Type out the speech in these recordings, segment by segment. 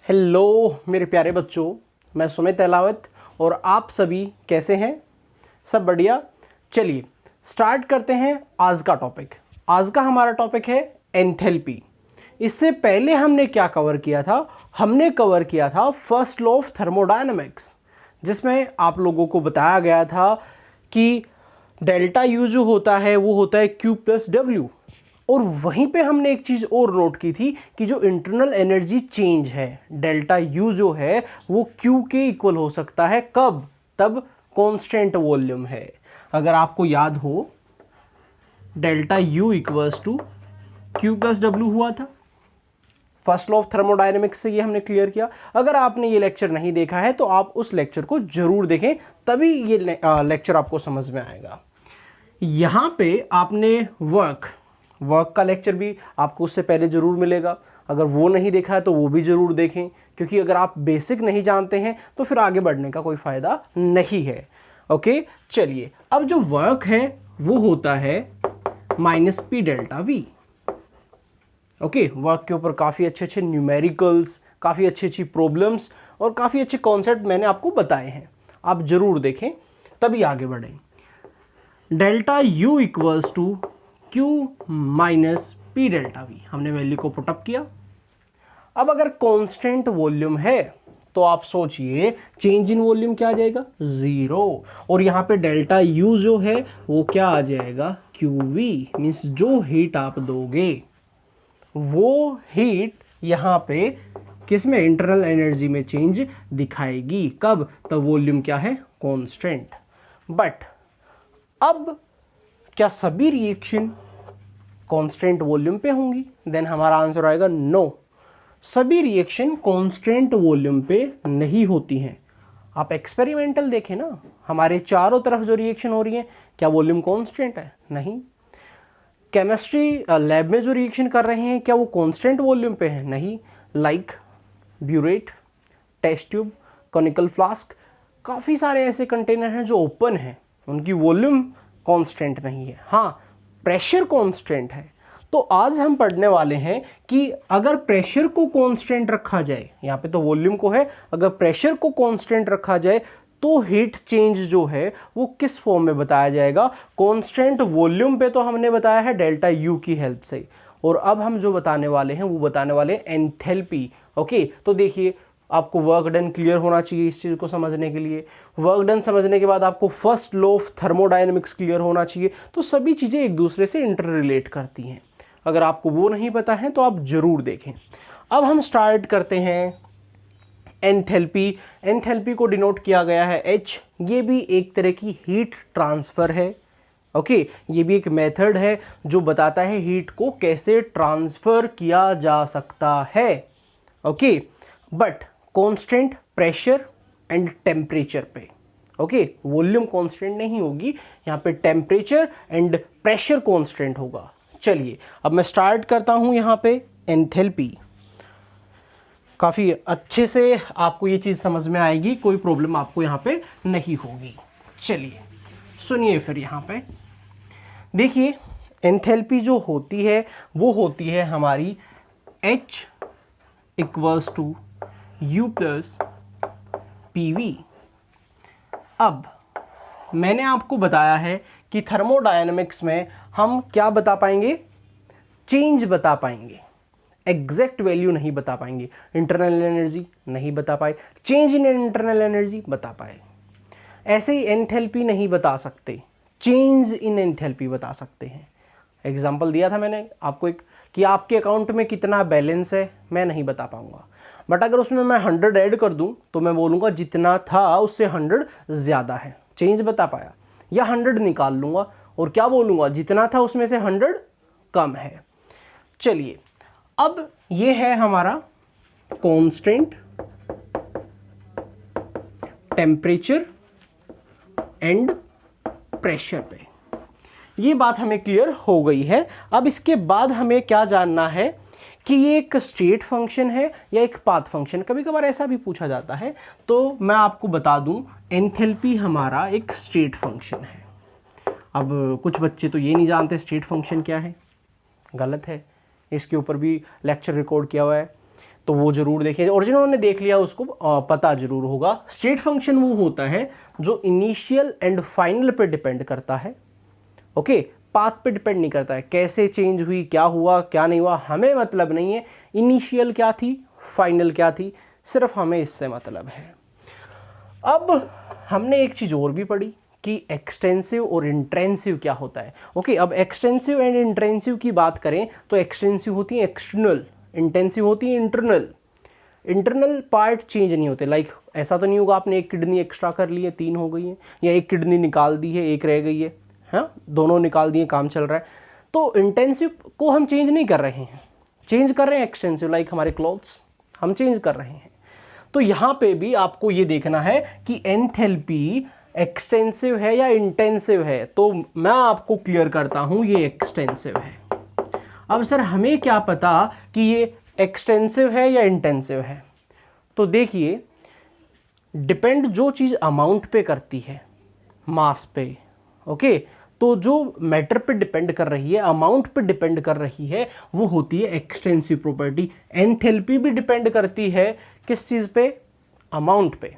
Hello मेरे प्यारे बच्चों, मैं सुमित अहलावत और आप सभी कैसे हैं? सब बढ़िया। चलिए स्टार्ट करते हैं आज का टॉपिक। आज का हमारा टॉपिक है एंथैल्पी। इससे पहले हमने क्या कवर किया था? हमने कवर किया था फर्स्ट लॉ ऑफ थर्मोडायनामिक्स, जिसमें आप लोगों को बताया गया था कि डेल्टा यू जो होता है वो होता है Q प्लस डब्ल्यू। और वहीं पे हमने एक चीज़ और नोट की थी कि जो इंटरनल एनर्जी चेंज है डेल्टा यू जो है वो Q के इक्वल हो सकता है। कब? तब कांस्टेंट वॉल्यूम है। अगर आपको याद हो delta U equals to Q plus W हुआ था फर्स्ट लॉ ऑफ थर्मोडायनेमिक्स से, ये हमने क्लियर किया। अगर आपने ये लेक्चर नहीं देखा है तो आप उस लेक्चर को जरूर देखें, तभी ये लेक्चर आपको समझ में आएगा। यहाँ पे आपने वर्क का लेक्चर भी आपको उससे पहले ज़रूर मिलेगा। अगर वो नहीं देखा है तो वो भी ज़रूर देखें, क्योंकि अगर आप बेसिक नहीं जानते हैं तो फिर आगे बढ़ने का कोई फ़ायदा नहीं है। ओके, चलिए अब जो वर्क है वो होता है minus P delta we. Okay, work के ऊपर काफ़ी अच्छे अच्छे न्यूमेरिकल्स, काफ़ी अच्छी अच्छी प्रॉब्लम्स और काफ़ी अच्छे कॉन्सेप्ट मैंने आपको बताए हैं। आप ज़रूर देखें तभी आगे बढ़ें। Delta U equals to Q minus P delta V, हमने वैल्यू को पुटअप किया। अब अगर कांस्टेंट वॉल्यूम है तो आप सोचिए चेंज इन वॉल्यूम क्या आ जाएगा? जीरो। और यहाँ पे डेल्टा यू जो है वो क्या आ जाएगा? QV। मीन्स जो हीट आप दोगे वो हीट यहाँ पे किस में? इंटरनल एनर्जी में चेंज दिखाएगी। कब? तब वॉल्यूम क्या है? कांस्टेंट। बट अब क्या सभी रिएक्शन कांस्टेंट वॉल्यूम पे होंगी? देन हमारा आंसर आएगा नो। सभी रिएक्शन कांस्टेंट वॉल्यूम पे नहीं होती हैं। आप एक्सपेरिमेंटल देखें ना, हमारे चारों तरफ जो रिएक्शन हो रही है क्या वॉल्यूम कांस्टेंट है? नहीं। केमिस्ट्री लैब में जो रिएक्शन कर रहे हैं क्या वो कांस्टेंट वॉल्यूम पे है? नहीं। Like burette, test tube, conical flask, काफ़ी सारे ऐसे कंटेनर हैं जो ओपन हैं, उनकी वॉल्यूम कांस्टेंट नहीं है। हाँ, प्रेशर कांस्टेंट है। तो आज हम पढ़ने वाले हैं कि अगर प्रेशर को कांस्टेंट रखा जाए, यहाँ पे तो वॉल्यूम को है, अगर प्रेशर को कांस्टेंट रखा जाए तो हीट चेंज जो है वो किस फॉर्म में बताया जाएगा? कांस्टेंट वॉल्यूम पे तो हमने बताया है डेल्टा यू की हेल्प से, और अब हम जो बताने वाले हैं वो बताने वाले हैं एंथैल्पी। ओके, तो देखिए आपको वर्क डन क्लियर होना चाहिए इस चीज़ को समझने के लिए। वर्क डन समझने के बाद आपको first law of thermodynamics clear होना चाहिए। तो सभी चीज़ें एक दूसरे से इंटर रिलेट करती हैं। अगर आपको वो नहीं पता है तो आप ज़रूर देखें। अब हम स्टार्ट करते हैं एंथैल्पी। एंथैल्पी को डिनोट किया गया है H। ये भी एक तरह की हीट ट्रांसफ़र है। ओके, ये भी एक मेथड है जो बताता है हीट को कैसे ट्रांसफ़र किया जा सकता है। Okay, but constant pressure and temperature पे। ओके, वॉल्यूम कांस्टेंट नहीं होगी, यहाँ पे टेम्परेचर एंड प्रेशर कांस्टेंट होगा। चलिए अब मैं स्टार्ट करता हूँ यहाँ पे एंथैल्पी। काफ़ी अच्छे से आपको ये चीज़ समझ में आएगी, कोई प्रॉब्लम आपको यहाँ पे नहीं होगी। चलिए सुनिए फिर यहाँ पे देखिए, एंथैल्पी जो होती है वो होती है हमारी H equals to U plus PV। अब मैंने आपको बताया है कि थर्मोडायनेमिक्स में हम क्या बता पाएंगे? चेंज बता पाएंगे, एग्जैक्ट वैल्यू नहीं बता पाएंगे। इंटरनल एनर्जी नहीं बता पाए, चेंज इन इंटरनल एनर्जी बता पाए। ऐसे ही एंथैल्पी नहीं बता सकते, चेंज इन एंथैल्पी बता सकते हैं। एग्जाम्पल दिया था मैंने आपको एक कि आपके अकाउंट में कितना बैलेंस है, मैं नहीं बता पाऊंगा, बट अगर उसमें मैं 100 ऐड कर दूं तो मैं बोलूँगा जितना था उससे 100 ज़्यादा है, चेंज बता पाया। या 100 निकाल लूँगा और क्या बोलूँगा? जितना था उसमें से 100 कम है। चलिए अब ये है हमारा कांस्टेंट टेम्परेचर एंड प्रेशर पे। ये बात हमें क्लियर हो गई है। अब इसके बाद हमें क्या जानना है कि ये एक स्टेट फंक्शन है या एक पाथ फंक्शन। कभी कभार ऐसा भी पूछा जाता है, तो मैं आपको बता दूं एंथैल्पी हमारा एक स्टेट फंक्शन है। अब कुछ बच्चे तो ये नहीं जानते स्टेट फंक्शन क्या है, गलत है। इसके ऊपर भी लेक्चर रिकॉर्ड किया हुआ है। तो वो जरूर देखें, और जिन्होंने देख लिया उसको पता जरूर होगा। स्टेट फंक्शन वो होता है जो इनिशियल एंड फाइनल पे डिपेंड करता है, ओके, पाथ पे डिपेंड नहीं करता है। कैसे चेंज हुई, क्या हुआ क्या नहीं हुआ, हमें मतलब नहीं है। इनिशियल क्या थी, फाइनल क्या थी, सिर्फ हमें इससे मतलब है। अब हमने एक चीज़ और भी पढ़ी कि एक्सटेंसिव और इंट्रेंसिव क्या होता है। ओके, अब एक्सटेंसिव एंड इंट्रेंसिव की बात करें तो एक्सटेंसिव होती है एक्सटर्नल, इंटेंसिव होती है इंटरनल। इंटरनल पार्ट चेंज नहीं होते, लाइक ऐसा तो नहीं होगा आपने एक किडनी एक्स्ट्रा कर ली है 3 हो गई है, या एक किडनी निकाल दी है 1 रह गई है, हाँ दोनों निकाल दिए काम चल रहा है। तो इंटेंसिव को हम चेंज नहीं कर रहे हैं, चेंज कर रहे हैं एक्सटेंसिव, लाइक हमारे क्लॉथ्स हम चेंज कर रहे हैं। तो यहाँ पे भी आपको ये देखना है कि एंथैल्पी एक्सटेंसिव है या इंटेंसिव है। तो मैं आपको क्लियर करता हूँ ये एक्सटेंसिव है। अब सर हमें क्या पता कि ये एक्सटेंसिव है या इंटेंसिव है। तो देखिए, डिपेंड जो चीज़ अमाउंट पे करती है, मास पे, ओके, तो जो मैटर पे डिपेंड कर रही है, अमाउंट पे डिपेंड कर रही है, वो होती है एक्सटेंसिव प्रॉपर्टी। एंथैल्पी भी डिपेंड करती है किस चीज़ पे, अमाउंट पे।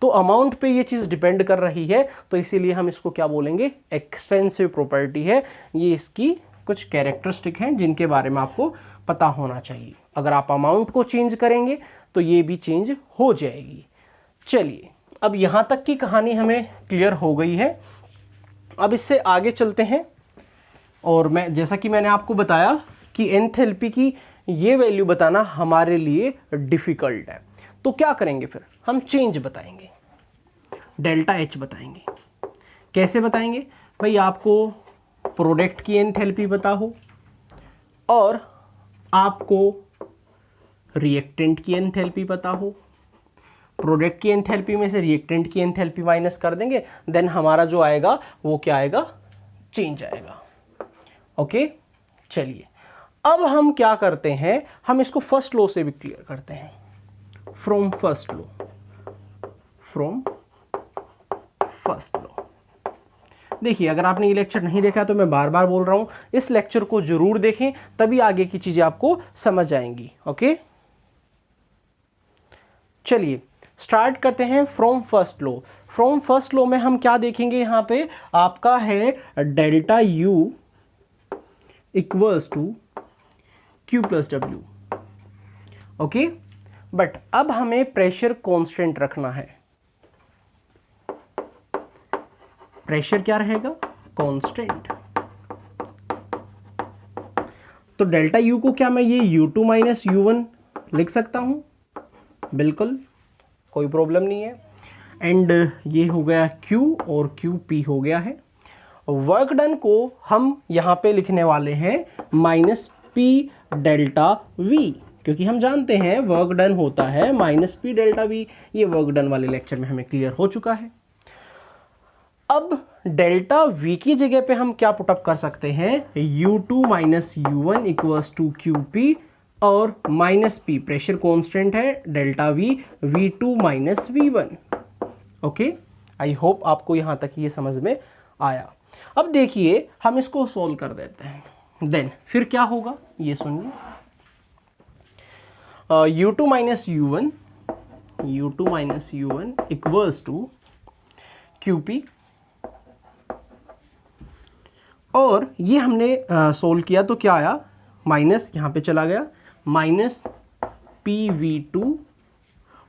तो अमाउंट पे ये चीज़ डिपेंड कर रही है, तो इसीलिए हम इसको क्या बोलेंगे, एक्सटेंसिव प्रॉपर्टी है। ये इसकी कुछ कैरेक्टरिस्टिक हैं जिनके बारे में आपको पता होना चाहिए। अगर आप अमाउंट को चेंज करेंगे तो ये भी चेंज हो जाएगी। चलिए, अब यहाँ तक की कहानी हमें क्लियर हो गई है। अब इससे आगे चलते हैं, और मैं जैसा कि मैंने आपको बताया कि एंथैल्पी की ये वैल्यू बताना हमारे लिए डिफ़िकल्ट है। तो क्या करेंगे फिर, हम चेंज बताएंगे, डेल्टा एच बताएंगे। कैसे बताएंगे भाई, आपको प्रोडक्ट की एंथैल्पी पता हो और आपको रिएक्टेंट की एंथैल्पी पता हो। प्रोडक्ट की एंथैल्पी में से रिएक्टेंट की एंथैल्पी माइनस कर देंगे, देन हमारा जो आएगा वो क्या आएगा, चेंज आएगा। ओके, चलिए अब हम क्या करते हैं, हम इसको फर्स्ट लॉ से भी क्लियर करते हैं। From first law, from first law. देखिए, अगर आपने ये लेक्चर नहीं देखा तो मैं बार बार बोल रहा हूं, इस लेक्चर को जरूर देखें, तभी आगे की चीजें आपको समझ आएंगी। ओके, चलिए स्टार्ट करते हैं from first law. From first law में हम क्या देखेंगे, यहां पे आपका है delta U equals to Q plus W. Okay, but अब हमें प्रेशर कांस्टेंट रखना है। प्रेशर क्या रहेगा, कांस्टेंट। तो डेल्टा यू को क्या मैं ये u2 माइनस u1 लिख सकता हूं, बिल्कुल कोई प्रॉब्लम नहीं है। एंड ये हो गया q और QP हो गया है। वर्क डन को हम यहां पे लिखने वाले हैं माइनस P डेल्टा V, क्योंकि हम जानते हैं वर्क डन होता है माइनस P डेल्टा V। ये वर्क डन वाले लेक्चर में हमें क्लियर हो चुका है। अब डेल्टा V की जगह पे हम क्या पुटअप कर सकते हैं, u2 minus u1 equals to QP और माइनस P प्रेशर कांस्टेंट है, delta V V2 minus V1। Okay, I hope आपको यहां तक ये समझ में आया। अब देखिए हम इसको सोल्व कर देते हैं, देन फिर क्या होगा ये सुनिए। u2 minus u1 equals to QP, और ये हमने सोल्व किया तो क्या आया, माइनस यहाँ पे चला गया, माइनस PV2,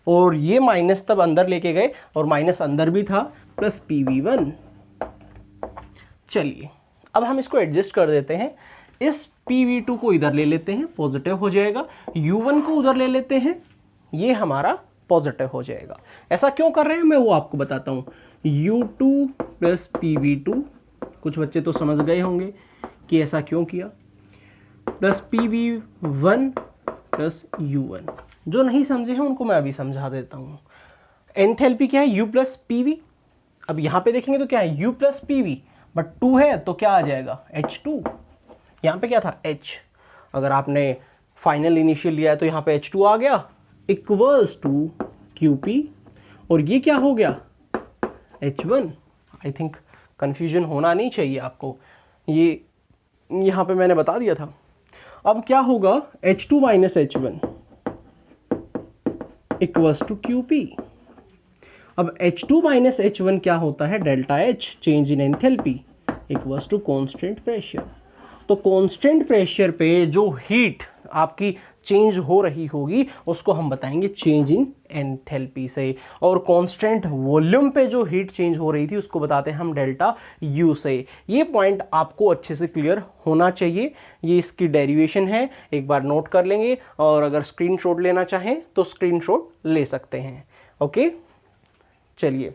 और ये माइनस तब अंदर लेके गए और माइनस अंदर भी था, प्लस PV1। चलिए अब हम इसको एडजस्ट कर देते हैं। इस PV2 को इधर ले लेते हैं, पॉजिटिव हो जाएगा। u1 को उधर ले लेते हैं, ये हमारा पॉजिटिव हो जाएगा। ऐसा क्यों कर रहे हैं मैं वो आपको बताता हूँ। u2 प्लस PV2, कुछ बच्चे तो समझ गए होंगे कि ऐसा क्यों किया, प्लस PV1 प्लस u1। जो नहीं समझे हैं उनको मैं अभी समझा देता हूँ। एंथैल्पी क्या है, u प्लस PV। अब यहाँ पे देखेंगे तो क्या है, u प्लस PV, बट 2 है तो क्या आ जाएगा, H2। यहाँ पे क्या था, H। अगर आपने फाइनल इनिशियल लिया है तो यहाँ पे H2 आ गया, इक्वल्स टू QP, और ये क्या हो गया, H1। आई थिंक कंफ्यूजन होना नहीं चाहिए आपको, ये यहाँ पे मैंने बता दिया था। अब क्या होगा, H2 minus H1, equals to Q P. अब H2 माइनस H1 क्या होता है, delta H change in enthalpy equals to constant pressure. तो कांस्टेंट प्रेशर पे जो हीट आपकी चेंज हो रही होगी उसको हम बताएंगे चेंज इन एंथैल्पी से, और कांस्टेंट वॉल्यूम पे जो हीट चेंज हो रही थी उसको बताते हैं हम डेल्टा यू से। ये पॉइंट आपको अच्छे से क्लियर होना चाहिए। ये इसकी डेरिवेशन है, एक बार नोट कर लेंगे, और अगर स्क्रीनशॉट लेना चाहें तो स्क्रीनशॉट ले सकते हैं। ओके, चलिए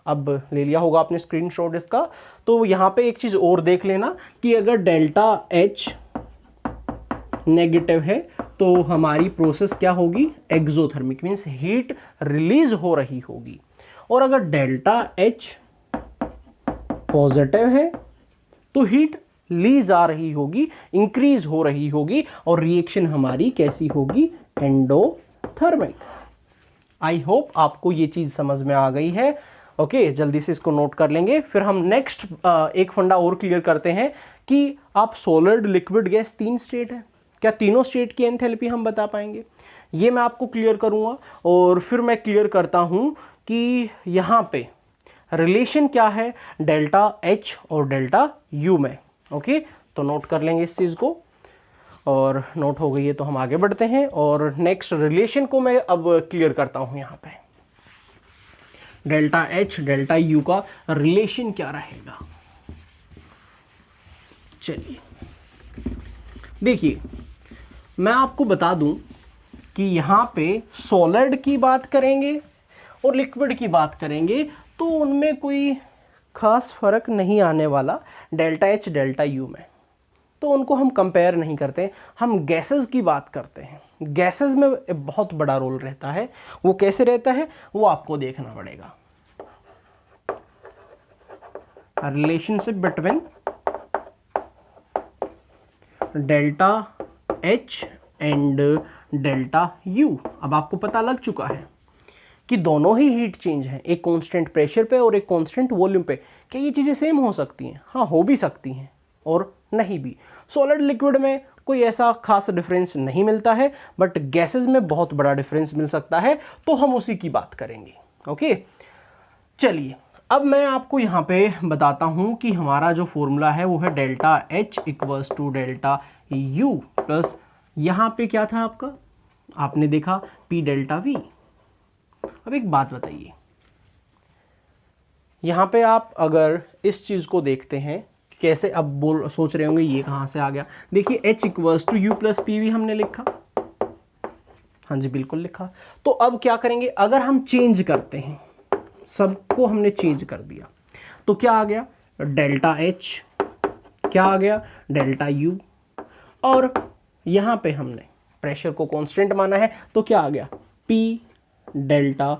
अब ले लिया होगा आपने स्क्रीनशॉट इसका। तो यहाँ पे एक चीज़ और देख लेना कि अगर डेल्टा H नेगेटिव है तो हमारी प्रोसेस क्या होगी, एक्सोथर्मिक, मीन्स हीट रिलीज हो रही होगी। और अगर डेल्टा H पॉजिटिव है तो हीट ली जा रही होगी, इंक्रीज हो रही होगी, और रिएक्शन हमारी कैसी होगी, एंडोथर्मिक। आई होप आपको ये चीज समझ में आ गई है। ओके, जल्दी से इसको नोट कर लेंगे। फिर हम नेक्स्ट एक फंडा और क्लियर करते हैं कि आप सॉलिड, लिक्विड, गैस 3 स्टेट है, क्या तीनों स्टेट की एंथैल्पी हम बता पाएंगे, ये मैं आपको क्लियर करूंगा। और फिर मैं क्लियर करता हूं कि यहाँ पे रिलेशन क्या है डेल्टा H और डेल्टा U में। ओके, तो नोट कर लेंगे इस चीज़ को, और नोट हो गई है तो हम आगे बढ़ते हैं। और नेक्स्ट रिलेशन को मैं अब क्लियर करता हूं। यहाँ पे डेल्टा H डेल्टा U का रिलेशन क्या रहेगा, चलिए देखिए, मैं आपको बता दूं कि यहाँ पे सॉलिड की बात करेंगे और लिक्विड की बात करेंगे तो उनमें कोई खास फर्क नहीं आने वाला डेल्टा H डेल्टा U में, तो उनको हम कंपेयर नहीं करते। हम गैसेस की बात करते हैं। गैसेस में बहुत बड़ा रोल रहता है, वो कैसे रहता है वो आपको देखना पड़ेगा। Relationship between delta H and delta U। अब आपको पता लग चुका है कि दोनों ही हीट चेंज हैं, एक कांस्टेंट प्रेशर पे और एक कांस्टेंट वॉल्यूम पे। क्या ये चीज़ें सेम हो सकती हैं? हाँ, हो भी सकती हैं और नहीं भी। सॉलिड लिक्विड में कोई ऐसा खास डिफरेंस नहीं मिलता है, बट गैसेस में बहुत बड़ा डिफरेंस मिल सकता है, तो हम उसी की बात करेंगे। ओके, चलिए अब मैं आपको यहाँ पे बताता हूँ कि हमारा जो फॉर्मूला है वो है delta H equals to delta U plus, यहाँ पे क्या था आपका, आपने देखा P डेल्टा V। अब एक बात बताइए, यहाँ पे आप अगर इस चीज़ को देखते हैं कैसे, अब सोच रहे होंगे ये कहाँ से आ गया। देखिए H equals to U plus PV हमने लिखा, हाँ जी बिल्कुल लिखा। तो अब क्या करेंगे, अगर हम चेंज करते हैं, सबको हमने चेंज कर दिया, तो क्या आ गया, डेल्टा H, क्या आ गया, डेल्टा U, और यहाँ पे हमने प्रेशर को कांस्टेंट माना है तो क्या आ गया, P डेल्टा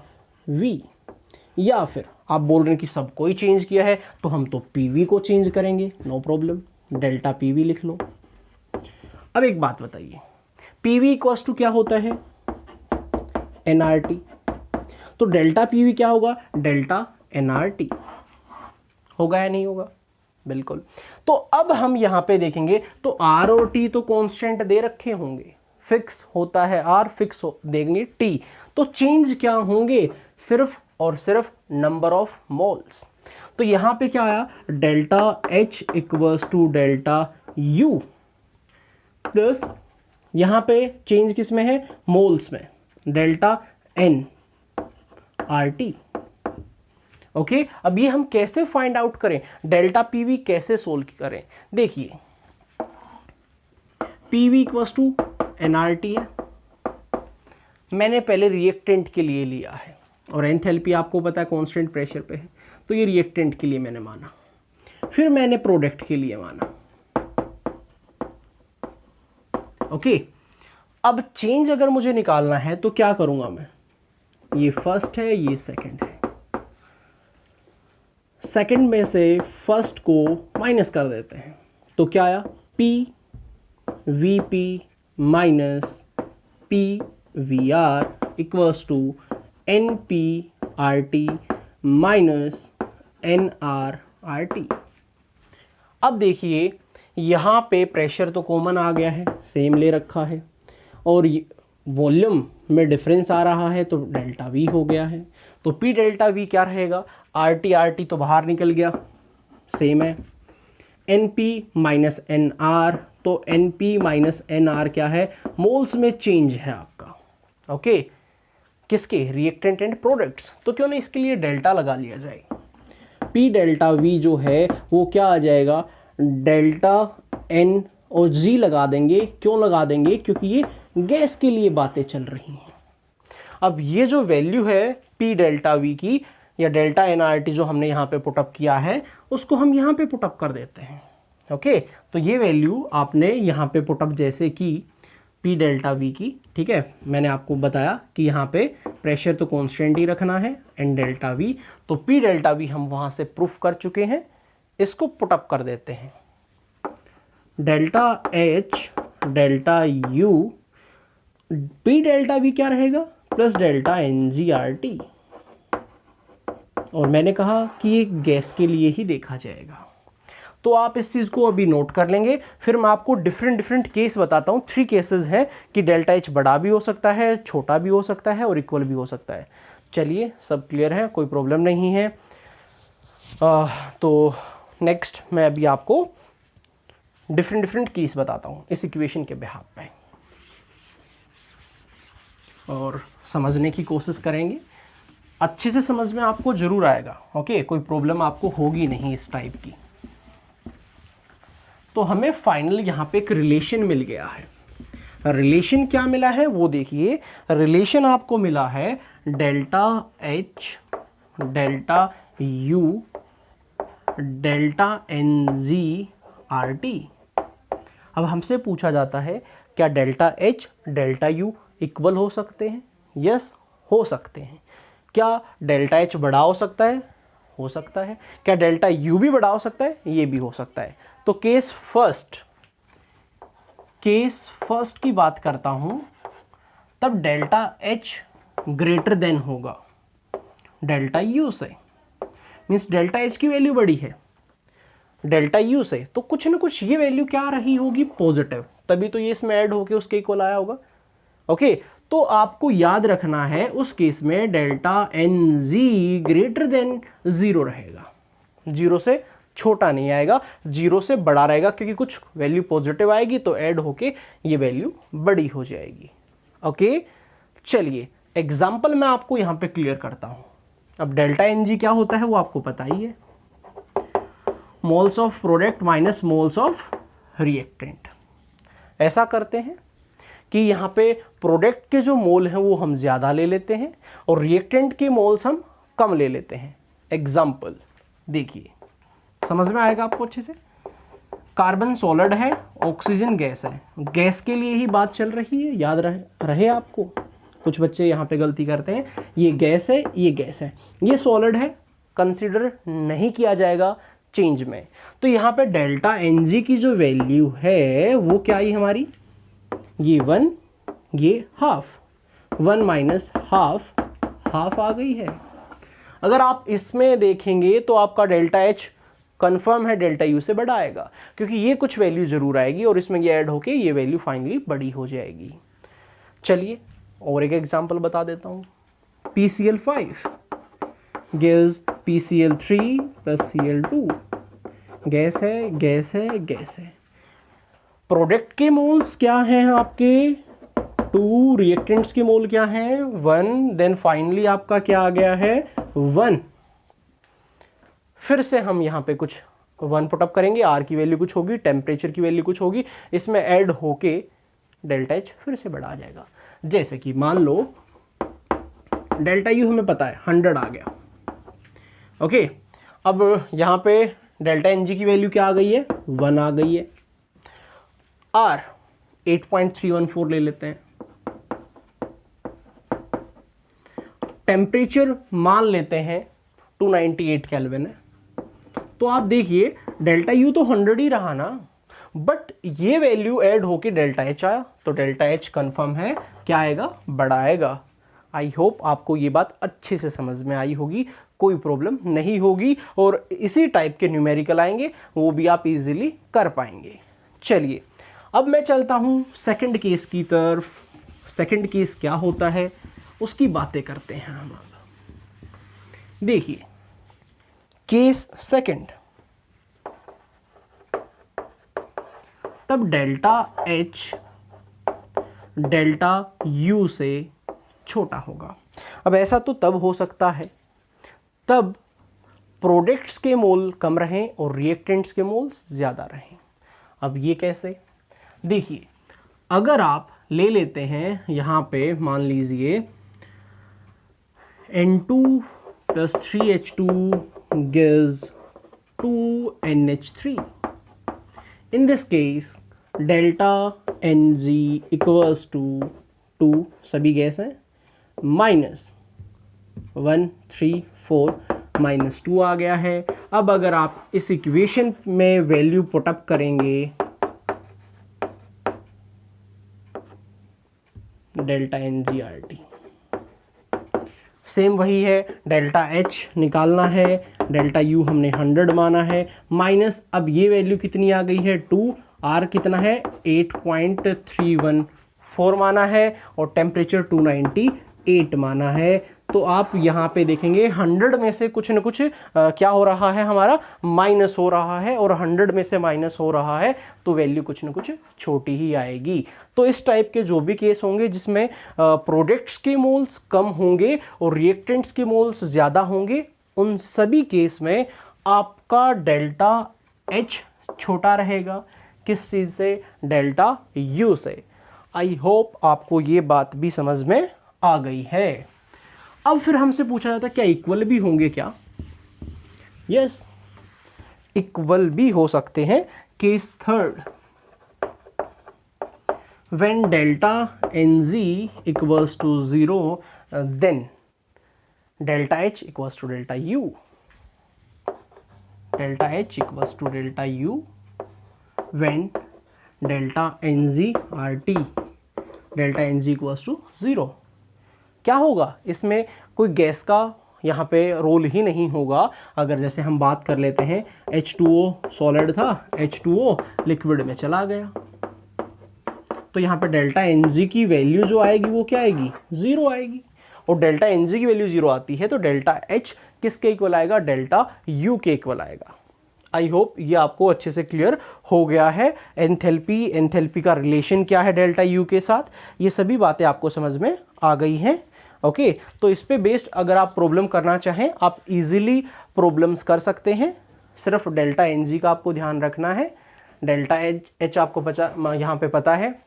V। या फिर आप बोल रहे हैं कि सबको ही चेंज किया है तो हम तो PV को चेंज करेंगे, नो प्रॉब्लम, डेल्टा PV लिख लो। अब एक बात बताइए, PV इक्वल्स टू क्या होता है, nRT, तो डेल्टा PV क्या होगा, डेल्टा nRT होगा या नहीं होगा, बिल्कुल। तो अब हम यहां पे देखेंगे तो R और T तो कांस्टेंट दे रखे होंगे, फिक्स होता है R, फिक्स देंगे T, तो चेंज क्या होंगे, सिर्फ और सिर्फ नंबर ऑफ मोल्स। तो यहां पे क्या आया, delta H equals to delta U plus, यहां पे चेंज किस में है, मोल्स में, डेल्टा nRT। ओके, अब ये हम कैसे फाइंड आउट करें, डेल्टा PV कैसे सोल्व करें। देखिए PV इक्वल्स टू nRT है, मैंने पहले रिएक्टेंट के लिए लिया है, और एंथैल्पी आपको पता है कांस्टेंट प्रेशर पे है, तो ये रिएक्टेंट के लिए मैंने माना, फिर मैंने प्रोडक्ट के लिए माना। ओके, अब चेंज अगर मुझे निकालना है तो क्या करूंगा मैं, ये फर्स्ट है, ये सेकंड है, सेकंड में से फर्स्ट को माइनस कर देते हैं, तो क्या आया, P VP minus P VR equals to NPRT minus NRRT। अब देखिए यहाँ पे प्रेशर तो कॉमन आ गया है, सेम ले रखा है, और वॉल्यूम में डिफरेंस आ रहा है तो डेल्टा वी हो गया है। तो पी डेल्टा वी क्या रहेगा, आर टी तो बाहर निकल गया, सेम है। N P minus N R, तो N P minus N R क्या है, मोल्स में चेंज है आपका, ओके किसके, रिएक्टेंट एंड प्रोडक्ट्स। तो क्यों नहीं इसके लिए डेल्टा लगा लिया जाए। पी डेल्टा वी जो है वो क्या आ जाएगा, डेल्टा एन और जी लगा देंगे। क्यों लगा देंगे, क्योंकि ये गैस के लिए बातें चल रही हैं। अब ये जो वैल्यू है पी डेल्टा वी की या डेल्टा एन आर टी जो हमने यहाँ पे पुटअप किया है उसको हम यहाँ पे पुटअप कर देते हैं, ओके। तो ये वैल्यू आपने यहाँ पे पुटअप जैसे कि पी डेल्टा वी की, ठीक है, मैंने आपको बताया कि यहाँ पे प्रेशर तो कांस्टेंट ही रखना है एंड डेल्टा वी, तो पी डेल्टा वी हम वहाँ से प्रूफ कर चुके हैं, इसको पुटअप कर देते हैं। Delta H delta U, P delta V क्या रहेगा, plus delta N G R T, और मैंने कहा कि ये गैस के लिए ही देखा जाएगा। तो आप इस चीज़ को अभी नोट कर लेंगे, फिर मैं आपको डिफरेंट केस बताता हूँ। 3 केसेस हैं कि डेल्टा एच बड़ा भी हो सकता है, छोटा भी हो सकता है और इक्वल भी हो सकता है। चलिए सब क्लियर है, कोई प्रॉब्लम नहीं है। तो नेक्स्ट मैं अभी आपको डिफरेंट केस बताता हूँ इस इक्वेशन के बिहाफ पे, और समझने की कोशिश करेंगे। अच्छे से समझ में आपको जरूर आएगा, ओके, कोई प्रॉब्लम आपको होगी नहीं इस टाइप की। तो हमें फाइनल यहाँ पे एक रिलेशन मिल गया है। रिलेशन क्या मिला है वो देखिए, रिलेशन आपको मिला है delta H delta U delta N G R T. अब हमसे पूछा जाता है क्या delta H delta U equal हो सकते हैं? यस, हो सकते हैं। क्या डेल्टा एच बड़ा हो सकता है? हो सकता है। क्या डेल्टा यू भी बड़ा हो सकता है? ये भी हो सकता है। तो केस फर्स्ट की बात करता हूं, तब डेल्टा एच ग्रेटर देन होगा डेल्टा यू से, मीन्स डेल्टा एच की वैल्यू बड़ी है डेल्टा यू से, तो कुछ ना कुछ ये वैल्यू क्या रही होगी, पॉजिटिव, तभी तो ये इसमें ऐड होके उसके इक्वल आया होगा, ओके। तो आपको याद रखना है उस केस में delta N G greater than 0 रहेगा, 0 से छोटा नहीं आएगा, 0 से बड़ा रहेगा, क्योंकि कुछ वैल्यू पॉजिटिव आएगी तो ऐड होके ये वैल्यू बड़ी हो जाएगी, ओके। चलिए एग्जाम्पल मैं आपको यहां पे क्लियर करता हूं। अब डेल्टा एन जी क्या होता है वो आपको पता ही है, moles of product minus moles of reactant. ऐसा करते हैं कि यहाँ पे प्रोडक्ट के जो मोल हैं वो हम ज़्यादा ले लेते हैं और रिएक्टेंट के मोल्स हम कम ले लेते हैं। एग्जाम्पल देखिए, समझ में आएगा आपको अच्छे से। कार्बन सॉलिड है, ऑक्सीजन गैस है, गैस के लिए ही बात चल रही है, याद रहे आपको। कुछ बच्चे यहाँ पे गलती करते हैं, ये गैस है, ये गैस है, ये सॉलिड है, कंसिडर नहीं किया जाएगा चेंज में। तो यहाँ पे डेल्टा एन जी की जो वैल्यू है वो क्या आई हमारी, ये 1, ये हाफ, 1 माइनस हाफ, हाफ आ गई है। अगर आप इसमें देखेंगे तो आपका डेल्टा एच कंफर्म है डेल्टा यू से बड़ा आएगा, क्योंकि ये कुछ वैल्यू जरूर आएगी और इसमें ये ऐड होके ये वैल्यू फाइनली बड़ी हो जाएगी। चलिए और एक एग्जांपल बता देता हूँ। PCl5 gives PCl3 plus Cl2, gas है, गैस है, गैस है। प्रोडक्ट के मोल्स क्या हैं आपके 2, रिएक्टेंट्स के मोल क्या हैं 1, देन फाइनली आपका क्या आ गया है 1। फिर से हम यहाँ पे कुछ 1 पुटअप करेंगे, आर की वैल्यू कुछ होगी, टेम्परेचर की वैल्यू कुछ होगी, इसमें ऐड होके डेल्टा एच फिर से बढ़ा जाएगा। जैसे कि मान लो डेल्टा यू हमें पता है 100 आ गया, ओके। अब यहाँ पे डेल्टा एन जी की वैल्यू क्या आ गई है 1 आ गई है। आर 8.314 ले लेते हैं। टेम्परेचर मान लेते हैं 298 केल्विन है। तो आप देखिए डेल्टा यू तो 100 ही रहा ना, बट ये वैल्यू ऐड होके डेल्टा एच आया, तो डेल्टा एच कंफर्म है क्या आएगा, बड़ा आएगा। आई होप आपको ये बात अच्छे से समझ में आई होगी, कोई प्रॉब्लम नहीं होगी, और इसी टाइप के न्यूमेरिकल आएंगे वो भी आप इजीली कर पाएंगे। चलिए अब मैं चलता हूं सेकंड केस की तरफ। सेकंड केस क्या होता है उसकी बातें करते हैं हम। देखिए केस सेकंड, तब डेल्टा H डेल्टा U से छोटा होगा। अब ऐसा तो तब हो सकता है तब प्रोडक्ट्स के मोल कम रहें और रिएक्टेंट्स के मोल्स ज़्यादा रहें। अब ये कैसे? देखिए अगर आप ले लेते हैं यहाँ पे मान लीजिए N2 + 3H2 gives 2NH3. In this case delta Ng equals to 2, सभी गैस हैं, -1 3 4 -2 आ गया है। अब अगर आप इस इक्वेशन में वैल्यू पुटअप करेंगे डेल्टा NgRT सेम वही है, डेल्टा H निकालना है, डेल्टा U हमने 100 माना है, माइनस अब ये वैल्यू कितनी आ गई है 2, R कितना है 8.314 माना है और टेम्परेचर 298 माना है। तो आप यहाँ पे देखेंगे 100 में से कुछ न कुछ क्या हो रहा है, हमारा माइनस हो रहा है, और 100 में से माइनस हो रहा है तो वैल्यू कुछ न कुछ छोटी ही आएगी। तो इस टाइप के जो भी केस होंगे जिसमें प्रोडक्ट्स के मोल्स कम होंगे और रिएक्टेंट्स के मोल्स ज़्यादा होंगे, उन सभी केस में आपका डेल्टा H छोटा रहेगा। किस चीज़ से? डेल्टा U से। आई होप आपको ये बात भी समझ में आ गई है। अब फिर हमसे पूछा जाता है क्या इक्वल भी होंगे क्या? यस, इक्वल भी हो सकते हैं। Case third, when delta Nz equals to 0 then delta H equals to delta U, delta H equals to delta U when delta NzRT delta Nz equals to 0। क्या होगा इसमें? कोई गैस का यहाँ पे रोल ही नहीं होगा। अगर जैसे हम बात कर लेते हैं H2O सॉलिड था, H2O लिक्विड में चला गया, तो यहाँ पे डेल्टा Nz की वैल्यू जो आएगी वो क्या आएगी? 0 आएगी। और डेल्टा Nz की वैल्यू 0 आती है तो डेल्टा H किसके इक्वल आएगा? डेल्टा U के इक्वल आएगा। आई होप ये आपको अच्छे से क्लियर हो गया है। एंथैल्पी का रिलेशन क्या है डेल्टा U के साथ, ये सभी बातें आपको समझ में आ गई हैं। ओके, तो इस पे बेस्ड अगर आप प्रॉब्लम करना चाहें आप इजीली प्रॉब्लम्स कर सकते हैं। सिर्फ डेल्टा Nz का आपको ध्यान रखना है, डेल्टा H आपको यहाँ पे पता है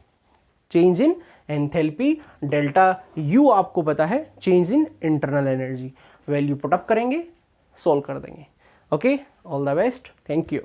change in enthalpy, delta U आपको पता है change in internal energy. Value put up करेंगे, सॉल्व कर देंगे। Okay, all the best, thank you.